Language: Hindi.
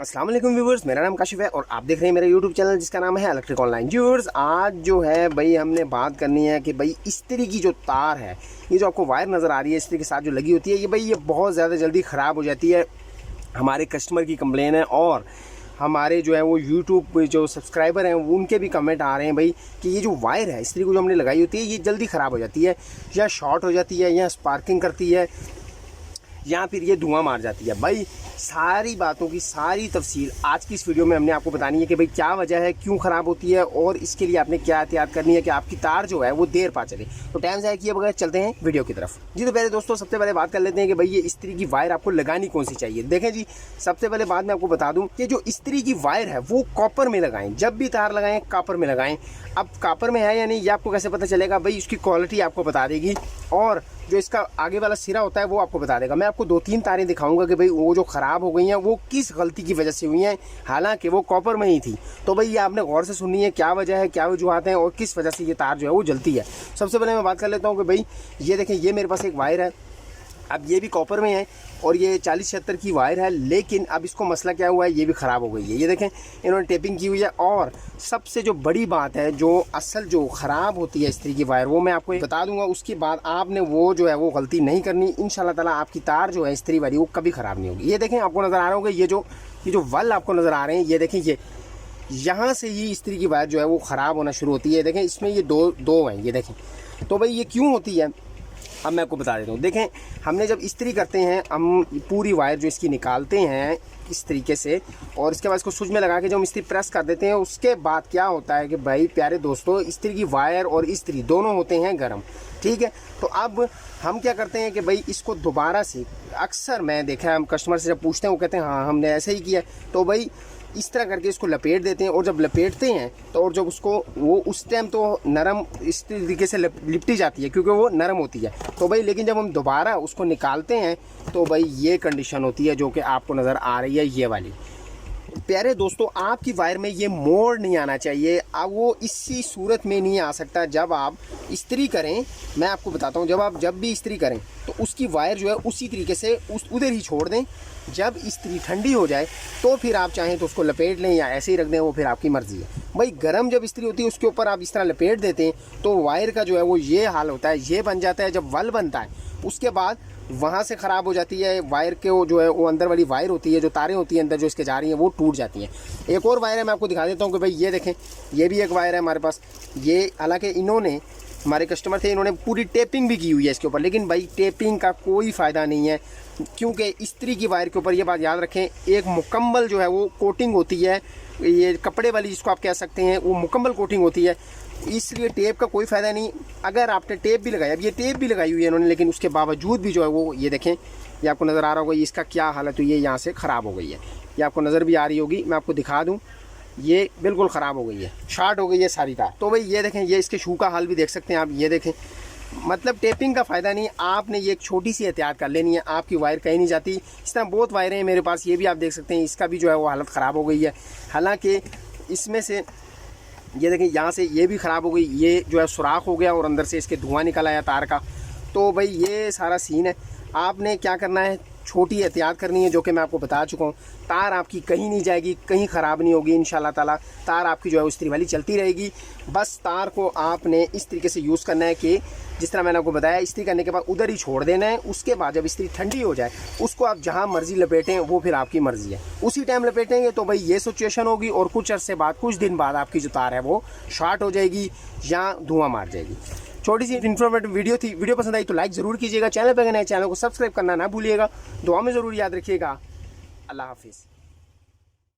अस्सलाम वालेकुम व्यूअर्स, मेरा नाम काशिफ है और आप देख रहे हैं मेरा यूट्यूब चैनल जिसका नाम है इलेक्ट्रिक ऑनलाइन। व्यूअर्स, आज जो है भाई हमने बात करनी है कि भाई इस्त्री की जो तार है, ये जो आपको वायर नज़र आ रही है इस्त्री के साथ जो लगी होती है, ये भाई ये बहुत ज़्यादा जल्दी ख़राब हो जाती है। हमारे कस्टमर की कंप्लेन है और हमारे जो है वो यूट्यूब पे जो सब्सक्राइबर हैं उनके भी कमेंट आ रहे हैं भाई कि ये जो वायर है इस्त्री को जो हमने लगाई होती है ये जल्दी ख़राब हो जाती है, या शॉर्ट हो जाती है, या स्पार्किंग करती है, या फिर ये धुआं मार जाती है। भाई सारी बातों की सारी तफसील आज की इस वीडियो में हमने आपको बतानी है कि भाई क्या वजह है, क्यों ख़राब होती है और इसके लिए आपने क्या एहतियात करनी है कि आपकी तार जो है वो देर पा चले। तो टाइम ज़ाया किए बगैर चलते हैं वीडियो की तरफ। जी तो पहले दोस्तों सबसे पहले बात कर लेते हैं कि भाई ये इस्त्री की वायर आपको लगानी कौन सी चाहिए। देखें जी, सबसे पहले बात मैं आपको बता दूं कि जो इस्त्री की वायर है वो कॉपर में लगाएं। जब भी तार लगाएं कॉपर में लगाएं। अब कॉपर में है या नहीं ये आपको कैसे पता चलेगा? भाई उसकी क्वालिटी आपको बता देगी और जो इसका आगे वाला सिरा होता है वो आपको बता देगा। मैं आपको 2-3 तारें दिखाऊंगा कि भाई वो जो ख़राब हो गई हैं वो किस गलती की वजह से हुई हैं, हालांकि वो कॉपर में ही थी। तो भाई ये आपने गौर से सुननी है, क्या वजह है, क्या वजूहत हैं और किस वजह से ये तार जो है वो जलती है। सबसे पहले मैं बात कर लेता हूँ कि भाई ये देखें, ये मेरे पास एक वायर है। अब ये भी कॉपर में है और ये 40-76 की वायर है, लेकिन अब इसको मसला क्या हुआ है, ये भी ख़राब हो गई है। ये देखें इन्होंने टेपिंग की हुई है। और सबसे जो बड़ी बात है, जो असल जो ख़राब होती है इस्त्री की वायर, वो मैं आपको बता दूंगा। उसके बाद आपने वो जो है वो गलती नहीं करनी। इंशाल्लाह ताला आपकी तार जो है इस्त्री वाली वो कभी ख़राब नहीं होगी। ये देखें आपको नज़र आ रहा होगा, ये जो वल आपको नज़र आ रहे हैं, ये देखें, ये यहाँ से ही इस्त्री की वायर जो है वो ख़राब होना शुरू होती है। देखें इसमें ये दो हैं, ये देखें। तो भाई ये क्यों होती है अब मैं आपको बता देता हूँ। देखें, हमने जब इस्त्री करते हैं हम पूरी वायर जो इसकी निकालते हैं इस तरीके से और इसके बाद इसको स्विच में लगा के जब हम इस्त्री प्रेस कर देते हैं, उसके बाद क्या होता है कि भाई प्यारे दोस्तों, इस्त्री की वायर और इस्त्री दोनों होते हैं गर्म, ठीक है। तो अब हम क्या करते हैं कि भाई इसको दोबारा से, अक्सर मैं देखा है हम कस्टमर से जब पूछते हैं वो कहते हैं हाँ हमने ऐसे ही किया। तो भाई इस तरह करके इसको लपेट देते हैं और जब लपेटते हैं तो और जब उसको वो उस टाइम तो नरम इस तरीके से लिपटी जाती है क्योंकि वो नरम होती है। तो भाई लेकिन जब हम दोबारा उसको निकालते हैं तो भाई ये कंडीशन होती है जो कि आपको नज़र आ रही है, ये वाली। प्यारे दोस्तों, आपकी वायर में ये मोड़ नहीं आना चाहिए। अब वो इसी सूरत में नहीं आ सकता जब आप इस्त्री करें। मैं आपको बताता हूँ, जब भी इस्त्री करें तो उसकी वायर जो है उसी तरीके से उधर ही छोड़ दें। जब इस्त्री ठंडी हो जाए तो फिर आप चाहें तो उसको लपेट लें या ऐसे ही रख दें, वो फिर आपकी मर्ज़ी है। भाई गर्म जब इस्त्री होती है उसके ऊपर आप इस तरह लपेट देते हैं तो वायर का जो है वो ये हाल होता है, ये बन जाता है। जब वल बनता है उसके बाद वहाँ से ख़राब हो जाती है वायर के, वो जो है वो अंदर वाली वायर होती है, जो तारें होती हैं अंदर जो इसके जा रही हैं वो टूट जाती हैं। एक और वायर है, मैं आपको दिखा देता हूँ कि भाई ये देखें, ये भी एक वायर है हमारे पास। ये हालांकि इन्होंने हमारे कस्टमर थे, इन्होंने पूरी टेपिंग भी की हुई है इसके ऊपर, लेकिन भाई टेपिंग का कोई फ़ायदा नहीं है क्योंकि इस्त्री की वायर के ऊपर ये बात याद रखें, एक मुकम्मल जो है वो कोटिंग होती है, ये कपड़े वाली जिसको आप कह सकते हैं, वो मुकम्मल कोटिंग होती है। इसलिए टेप का कोई फ़ायदा नहीं। अगर आपने टेप भी लगाया, अब ये टेप भी लगाई हुई है इन्होंने, लेकिन उसके बावजूद भी जो है वो ये देखें, ये आपको नज़र आ रहा होगा इसका क्या हालत हुई है, यहाँ से ख़राब हो गई है। ये आपको नज़र भी आ रही होगी, मैं आपको दिखा दूँ, ये बिल्कुल ख़राब हो गई है, शार्ट हो गई है सारी तार। तो भाई ये देखें, ये इसके शू का हाल भी देख सकते हैं आप, ये देखें। मतलब टेपिंग का फ़ायदा नहीं, आपने ये एक छोटी सी एहतियात कर लेनी है, आपकी वायर कहीं नहीं जाती। इस तरह बहुत वायरें हैं मेरे पास, ये भी आप देख सकते हैं, इसका भी जो है वो हालत ख़राब हो गई है। हालांकि इसमें से ये देखें, यहाँ से ये भी ख़राब हो गई, ये जो है सुराख हो गया और अंदर से इसके धुआं निकल आया तार का। तो भाई ये सारा सीन है। आपने क्या करना है, छोटी एहतियात करनी है जो कि मैं आपको बता चुका हूँ। तार आपकी कहीं नहीं जाएगी, कहीं ख़राब नहीं होगी इंशाल्लाह ताला। तार आपकी जो है इस्त्री वाली चलती रहेगी। बस तार को आपने इस तरीके से यूज़ करना है कि जिस तरह मैंने आपको बताया, इस्त्री करने के बाद उधर ही छोड़ देना है। उसके बाद जब इस्त्री ठंडी हो जाए उसको आप जहाँ मर्ज़ी लपेटें, वो फिर आपकी मर्ज़ी है। उसी टाइम लपेटेंगे तो भाई ये सिचुएशन होगी और कुछ अरसे बाद, कुछ दिन बाद आपकी जो तार है वो शॉर्ट हो जाएगी या धुआं मार जाएगी। छोटी सी इन्फॉर्मेटिव वीडियो थी। वीडियो पसंद आई तो लाइक ज़रूर कीजिएगा। चैनल पर नए, चैनल को सब्सक्राइब करना ना भूलिएगा। दुआ में ज़रूर याद रखिएगा। अल्लाह हाफिज़।